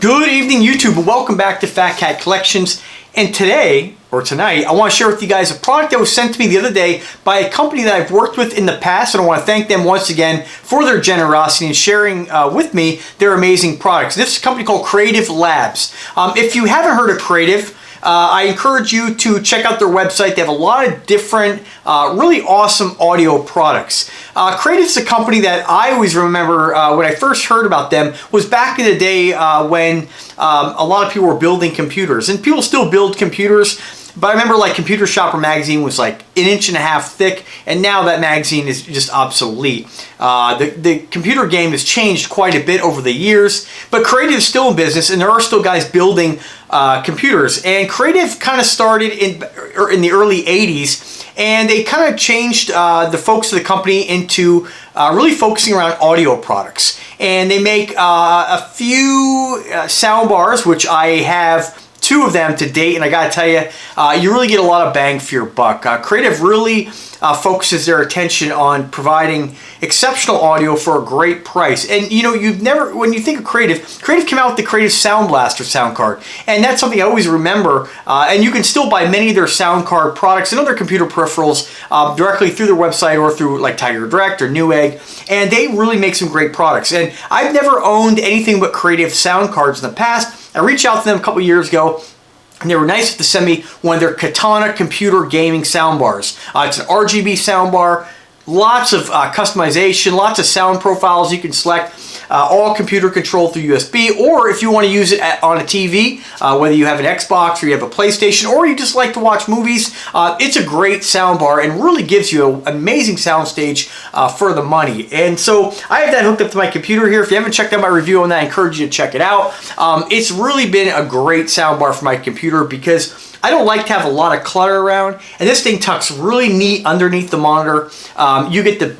Good evening, YouTube. Welcome back to Fat Cat Collections. And today, or tonight, I want to share with you guys a product that was sent to me the other day by a company that I've worked with in the past, and I want to thank them once again for their generosity and sharing with me their amazing products. This is a company called Creative Labs. If you haven't heard of Creative, I encourage you to check out their website. They have a lot of different, really awesome audio products. Creative is a company that I always remember when I first heard about them was back in the day when a lot of people were building computers. And people still build computers, but I remember like Computer Shopper magazine was like 1.5 inches thick, and now that magazine is just obsolete. The computer game has changed quite a bit over the years, but Creative is still in business, and there are still guys building computers. And Creative kind of started in the early 80s, and they kind of changed the focus of the company into really focusing around audio products. And they make a few sound bars, which I have 2 of them to date, and I gotta tell you, you really get a lot of bang for your buck. Creative really focuses their attention on providing exceptional audio for a great price. And you know, when you think of Creative came out with the Creative Sound Blaster sound card, and that's something I always remember. And you can still buy many of their sound card products and other computer peripherals directly through their website or through like Tiger Direct or Newegg, and they really make some great products. And I've never owned anything but Creative sound cards in the past. I reached out to them a couple years ago, and they were nice enough to send me one of their Katana computer gaming soundbars. It's an RGB soundbar, lots of customization, lots of sound profiles you can select, all computer controlled through USB, or if you want to use it on a TV, whether you have an Xbox or you have a PlayStation, or you just like to watch movies, it's a great soundbar and really gives you an amazing soundstage for the money. And so I have that hooked up to my computer here. If you haven't checked out my review on that, I encourage you to check it out. It's really been a great soundbar for my computer because I don't like to have a lot of clutter around, and this thing tucks really neat underneath the monitor. You get the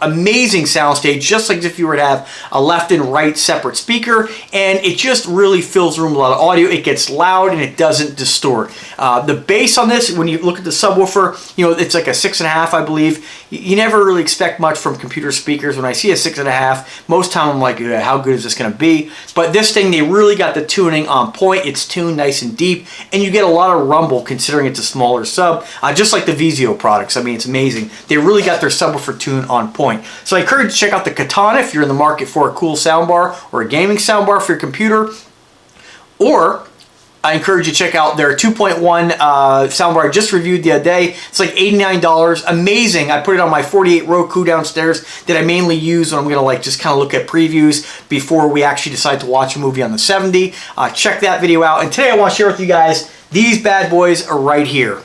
amazing soundstage, just like if you were to have a left and right separate speaker, and it just really fills the room with a lot of audio. It gets loud and it doesn't distort. The bass on this, when you look at the subwoofer, you know, it's like a 6.5, I believe. You never really expect much from computer speakers. When I see a 6.5, most time I'm like, how good is this going to be? But this thing, they really got the tuning on point. It's tuned nice and deep, and you get a lot of rumble considering it's a smaller sub, just like the Vizio products. I mean, it's amazing. They really got their subwoofer tuned on point. So I encourage you to check out the Katana if you're in the market for a cool soundbar or a gaming soundbar for your computer. Or I encourage you to check out their 2.1 soundbar I just reviewed the other day. It's like $89. Amazing. I put it on my 48 Roku downstairs that I mainly use when I'm going to like just kind of look at previews before we actually decide to watch a movie on the 70. Check that video out. And today I want to share with you guys these bad boys are right here.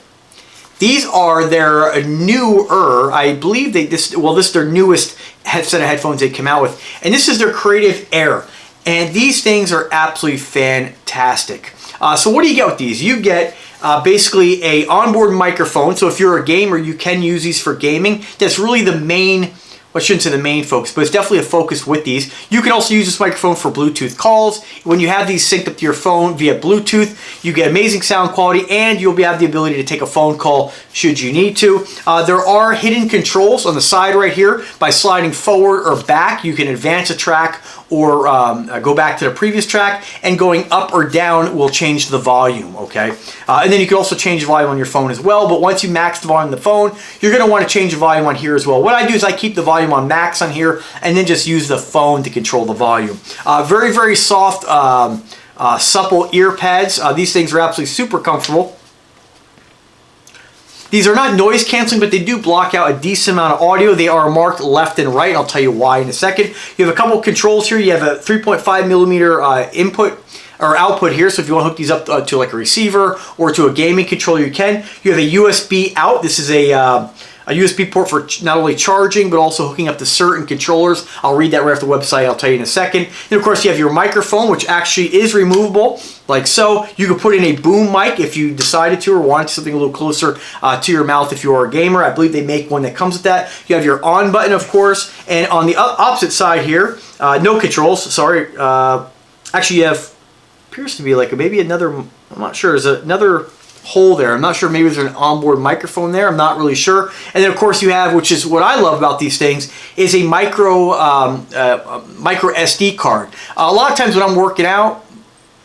These are their newer, I believe this is their newest set of headphones they came out with. And this is their Creative Air. And these things are absolutely fantastic. So what do you get with these? You get basically a onboard microphone. So if you're a gamer, you can use these for gaming. That's really the main, well, I shouldn't say the main focus, but it's definitely a focus with these. You can also use this microphone for Bluetooth calls. When you have these synced up to your phone via Bluetooth, you get amazing sound quality, and you'll have the ability to take a phone call should you need to. There are hidden controls on the side right here. By sliding forward or back, you can advance a track or go back to the previous track, and going up or down will change the volume, okay? And then you can also change the volume on your phone as well, but once you max the volume on the phone, you're gonna wanna change the volume on here as well. What I do is I keep the volume on max on here, and then just use the phone to control the volume. Very, very soft, supple ear pads. These things are absolutely super comfortable. These are not noise canceling, but they do block out a decent amount of audio. They are marked left and right. I'll tell you why in a second. You have a couple of controls here. You have a 3.5 millimeter input or output here. So if you want to hook these up to like a receiver or to a gaming controller, you can. You have a USB out. This is a USB port for not only charging, but also hooking up to certain controllers. I'll read that right off the website. I'll tell you in a second. And of course, you have your microphone, which actually is removable, like so. You could put in a boom mic if you decided to, or wanted something a little closer to your mouth if you are a gamer. I believe they make one that comes with that. You have your on button, of course. And on the opposite side here, no controls, sorry. Actually, you have, appears to be like maybe another, I'm not sure, is another hole there. I'm not sure, maybe there's an onboard microphone there. I'm not really sure. And then of course you have, which is what I love about these things, is a micro SD card. A lot of times when I'm working out,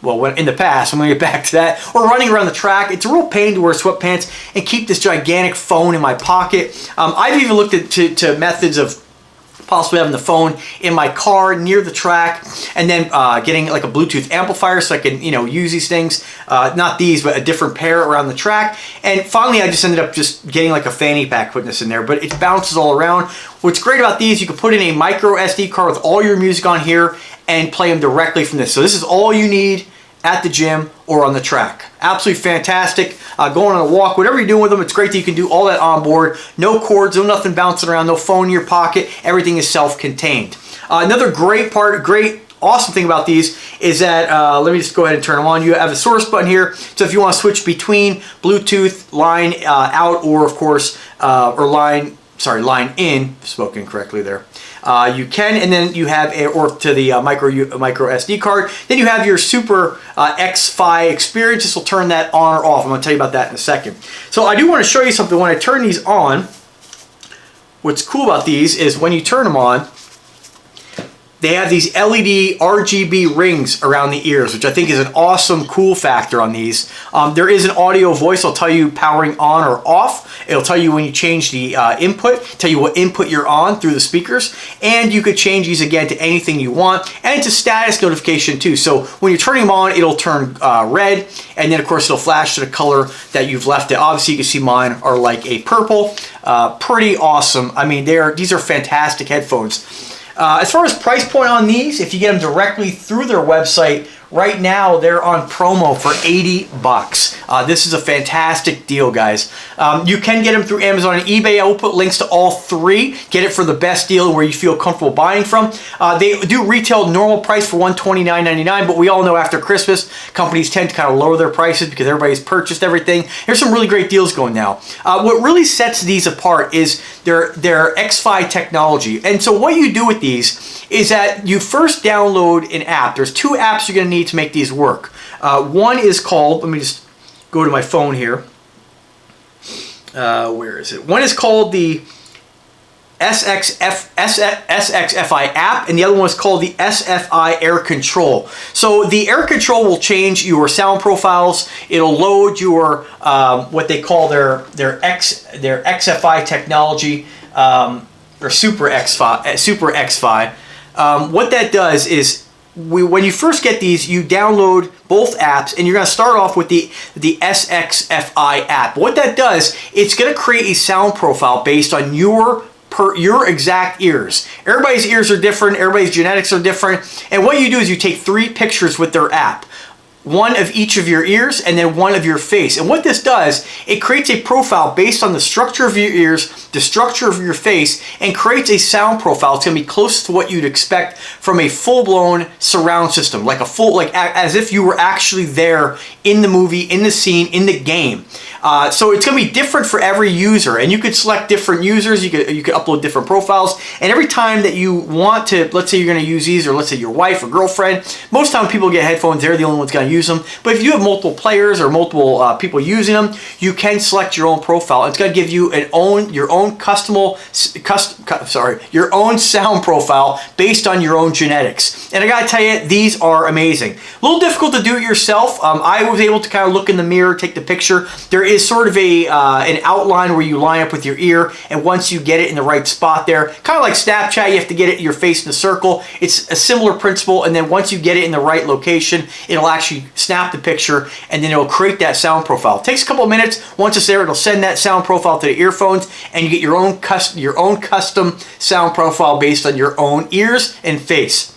well, when, in the past, I'm going to get back to that, or running around the track. It's a real pain to wear sweatpants and keep this gigantic phone in my pocket. I've even looked to methods of possibly having the phone in my car near the track, and then getting like a Bluetooth amplifier so I can, you know, use these things, not these, but a different pair around the track. And finally, I just ended up just getting like a fanny pack, putting this in there, but it bounces all around. What's great about these, you can put in a micro SD card with all your music on here and play them directly from this. So this is all you need at the gym or on the track. Absolutely fantastic. Going on a walk, whatever you're doing with them, it's great that you can do all that on board. No cords, no nothing bouncing around, no phone in your pocket. Everything is self-contained. Another awesome thing about these is that, let me just go ahead and turn them on. You have a source button here, so if you want to switch between Bluetooth, line out, or of course, line in, spoken correctly there. You can, and then you have or to the micro SD card. Then you have your Super X-Fi experience. This will turn that on or off. I'm going to tell you about that in a second. So I do want to show you something. When I turn these on, what's cool about these is when you turn them on, they have these LED RGB rings around the ears, which I think is an awesome cool factor on these. There is an audio voice. I'll tell you powering on or off. It'll tell you when you change the input, tell you what input you're on through the speakers, and you could change these again to anything you want. And it's a status notification too. So when you're turning them on, it'll turn red, and then of course it'll flash to the color that you've left it. Obviously you can see mine are like a purple. Pretty awesome. I mean, these are fantastic headphones. As far as price point on these, if you get them directly through their website, right now they're on promo for 80 bucks. This is a fantastic deal, guys. You can get them through Amazon and eBay. I will put links to all three. Get it for the best deal where you feel comfortable buying from. They do retail normal price for $129.99, but we all know after Christmas, companies tend to kind of lower their prices because everybody's purchased everything. There's some really great deals going now. What really sets these apart is their X-Fi technology. And so what you do with these is that you first download an app. There's two apps you're going to need to make these work. One is called, let me just go to my phone here. Where is it? One is called the SXFI app, and the other one is called the SFI Air Control. So the Air Control will change your sound profiles. It'll load your what they call their XFI technology, or Super X-Fi. What that does is, when you first get these, you download both apps, and you're going to start off with the SXFI app. What that does, it's going to create a sound profile based on your exact ears. Everybody's ears are different, everybody's genetics are different, and what you do is you take 3 pictures with their app. One of each of your ears and then one of your face. And what this does, it creates a profile based on the structure of your ears, the structure of your face, and creates a sound profile. It's going to be close to what you'd expect from a full-blown surround system, like as if you were actually there in the movie, in the scene, in the game. So it's going to be different for every user, and you could select different users. You could upload different profiles, and every time that you want to, let's say you're going to use these, or let's say your wife or girlfriend, most times people get headphones, they're the only ones going to use them. But if you have multiple players or multiple people using them, you can select your own profile. It's going to give you your own sound profile based on your own genetics. And I got to tell you, these are amazing. A little difficult to do it yourself. I was able to kind of look in the mirror, take the picture. There is sort of an outline where you line up with your ear, and once you get it in the right spot there, kind of like Snapchat, you have to get it your face in a circle. It's a similar principle, and then once you get it in the right location, it'll actually snap the picture, and then it'll create that sound profile. It takes a couple of minutes. Once it's there, it'll send that sound profile to the earphones, and you get your own custom sound profile based on your own ears and face.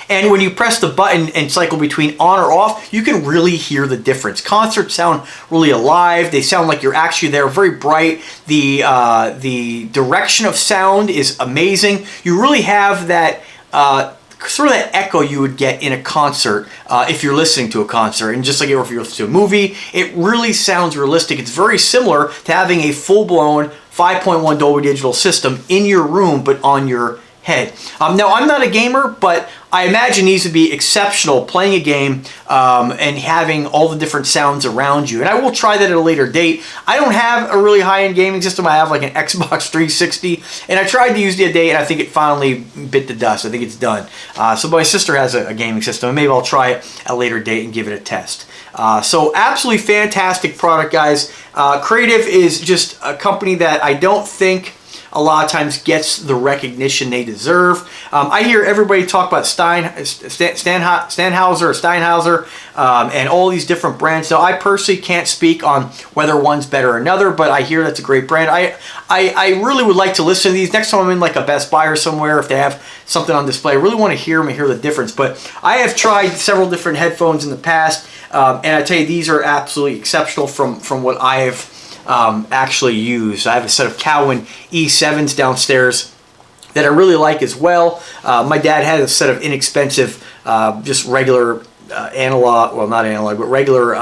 And when you press the button and cycle between on or off, you can really hear the difference. Concerts sound really alive. They sound like you're actually there, very bright. The direction of sound is amazing. You really have that sort of that echo you would get in a concert if you're listening to a concert. And just like if you're listening to a movie, it really sounds realistic. It's very similar to having a full-blown 5.1 Dolby Digital system in your room, but on your head. Now, I'm not a gamer, but I imagine these would be exceptional playing a game and having all the different sounds around you. And I will try that at a later date. I don't have a really high-end gaming system. I have like an Xbox 360, and I tried to use the other day, and I think it finally bit the dust. I think it's done. So my sister has a gaming system, and maybe I'll try it at a later date and give it a test. So absolutely fantastic product, guys. Creative is just a company that I don't think a lot of times gets the recognition they deserve. I hear everybody talk about Steinhauser, and all these different brands. So I personally can't speak on whether one's better or another, but I hear that's a great brand. I really would like to listen to these. Next time I'm in like a Best Buy or somewhere, if they have something on display, I really want to hear them and hear the difference. But I have tried several different headphones in the past, and I tell you, these are absolutely exceptional from what I have actually used. I have a set of Cowan E7s downstairs that I really like as well. My dad had a set of inexpensive, just regular analog, well, not analog, but regular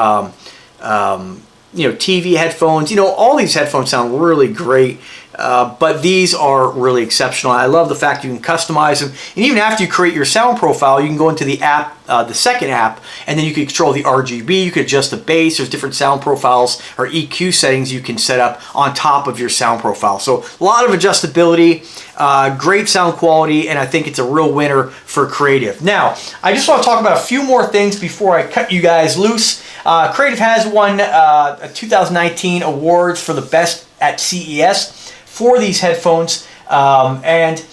TV headphones. All these headphones sound really great, but these are really exceptional. I love the fact you can customize them, and even after you create your sound profile, you can go into the app, the second app, and then you can control the RGB. You can adjust the bass. There's different sound profiles or EQ settings you can set up on top of your sound profile. So a lot of adjustability, great sound quality, and I think it's a real winner for Creative. Now, I just want to talk about a few more things before I cut you guys loose. Creative has won a 2019 awards for the best at CES for these headphones, and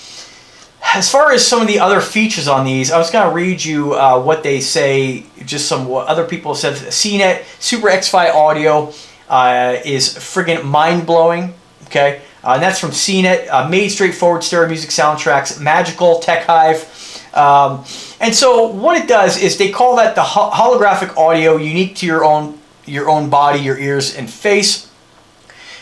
as far as some of the other features on these, I was going to read you what they say, just some what other people have said. CNET Super X-Fi audio is friggin' mind-blowing, okay? And that's from CNET. Made straightforward stereo music soundtracks, magical, tech hive. And so what it does is they call that the holographic audio, unique to your own body, your ears, and face.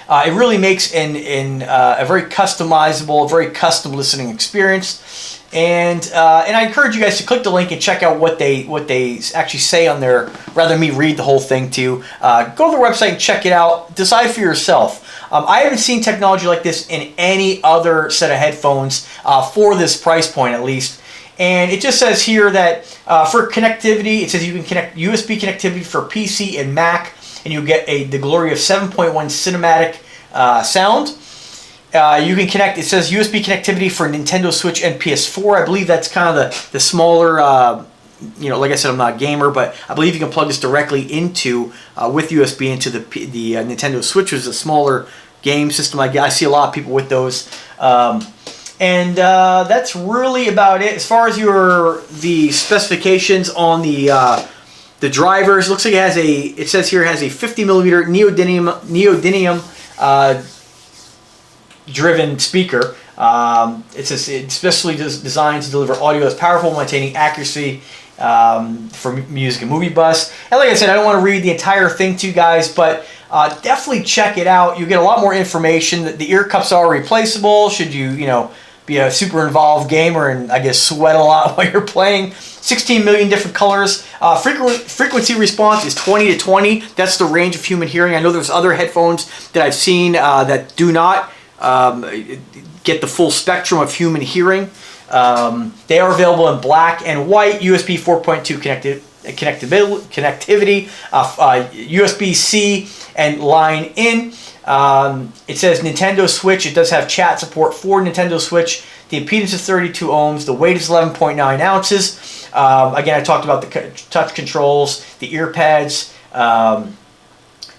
It really makes a very customizable, very custom listening experience, and I encourage you guys to click the link and check out what they actually say on there, rather than me read the whole thing to you. Go to the website and check it out. Decide for yourself. I haven't seen technology like this in any other set of headphones for this price point, at least. And it just says here that for connectivity, it says you can connect USB connectivity for PC and Mac, and you get the glory of 7.1 cinematic sound. You can connect, it says USB connectivity for Nintendo Switch and PS4. I believe that's kind of the smaller, like I said, I'm not a gamer, but I believe you can plug this directly into, with USB into the Nintendo Switch, which is a smaller game system. I see a lot of people with those. And that's really about it. As far as the specifications on the drivers, looks like it says here it has a 50 millimeter neodymium driven speaker. It says it's especially designed to deliver audio that's powerful, maintaining accuracy for music and movie bus. And like I said, I don't want to read the entire thing to you guys, but definitely check it out. You get a lot more information. The ear cups are replaceable should you be a super involved gamer and I guess sweat a lot while you're playing. 16 million different colors. Frequency response is 20 to 20. That's the range of human hearing. I know there's other headphones that I've seen that do not get the full spectrum of human hearing. They are available in black and white, USB 4.2 connectivity, USB-C and line in. It says Nintendo Switch. It does have chat support for Nintendo Switch. The impedance is 32 ohms. The weight is 11.9 ounces. Again, I talked about the touch controls, the ear pads, the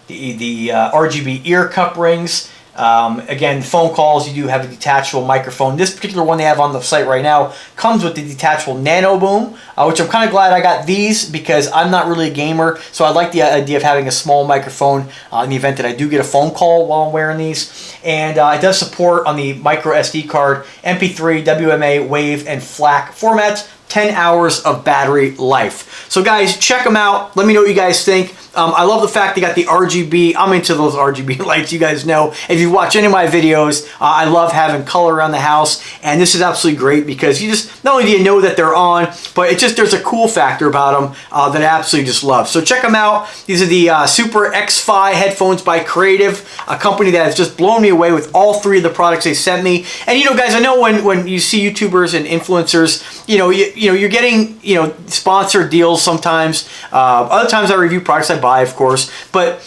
RGB ear cup rings. Again, phone calls, you do have a detachable microphone. This particular one they have on the site right now comes with the detachable Nano Boom, which I'm kind of glad I got these because I'm not really a gamer, so I like the idea of having a small microphone in the event that I do get a phone call while I'm wearing these. And it does support on the micro SD card, MP3, WMA, WAV, and FLAC formats. 10 hours of battery life. So guys, check them out. Let me know what you guys think. I love the fact they got the RGB. I'm into those RGB lights, you guys know. If you watch any of my videos, I love having color around the house, and this is absolutely great because you just, not only do you know that they're on, but it just, there's a cool factor about them that I absolutely just love. So check them out. These are the Super X-Fi headphones by Creative, a company that has just blown me away with all three of the products they sent me. And you know, guys, I know when you see YouTubers and influencers, you're getting, sponsored deals sometimes. Other times I review products I buy, of course, but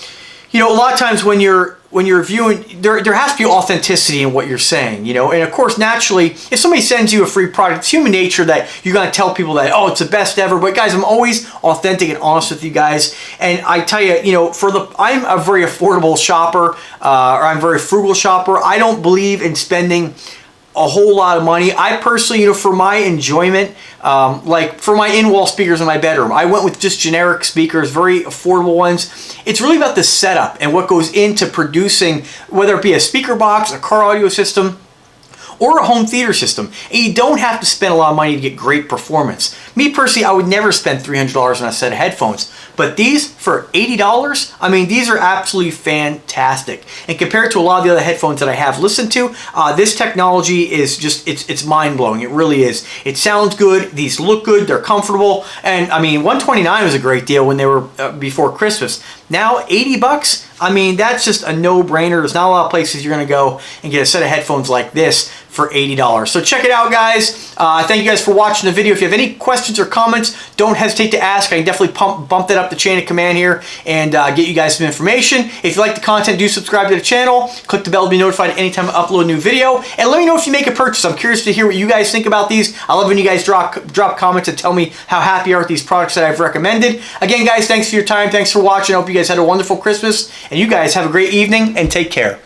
a lot of times when you're reviewing, there has to be authenticity in what you're saying, and of course, naturally, if somebody sends you a free product, it's human nature that you're going to tell people that, oh, it's the best ever. But guys, I'm always authentic and honest with you guys, and I tell you, I'm a very affordable shopper, or I'm a very frugal shopper. I don't believe in spending a whole lot of money. I personally, for my enjoyment, like for my in-wall speakers in my bedroom, I went with just generic speakers, very affordable ones. It's really about the setup and what goes into producing, whether it be a speaker box, a car audio system, or a home theater system. And you don't have to spend a lot of money to get great performance. Me personally, I would never spend $300 on a set of headphones. But these, for $80, I mean, these are absolutely fantastic. And compared to a lot of the other headphones that I have listened to, this technology is just, it's mind-blowing. It really is. It sounds good. These look good. They're comfortable. And I mean, $129 was a great deal when they were before Christmas. Now, $80, I mean, that's just a no-brainer. There's not a lot of places you're going to go and get a set of headphones like this for $80. So check it out, guys. Thank you guys for watching the video. If you have any questions or comments, don't hesitate to ask. I can definitely bump that up the chain of command here and get you guys some information. If you like the content, do subscribe to the channel. Click the bell to be notified anytime I upload a new video. And let me know if you make a purchase. I'm curious to hear what you guys think about these. I love when you guys drop comments and tell me how happy you are with these products that I've recommended. Again, guys, thanks for your time. Thanks for watching. I hope you guys had a wonderful Christmas. And you guys have a great evening and take care.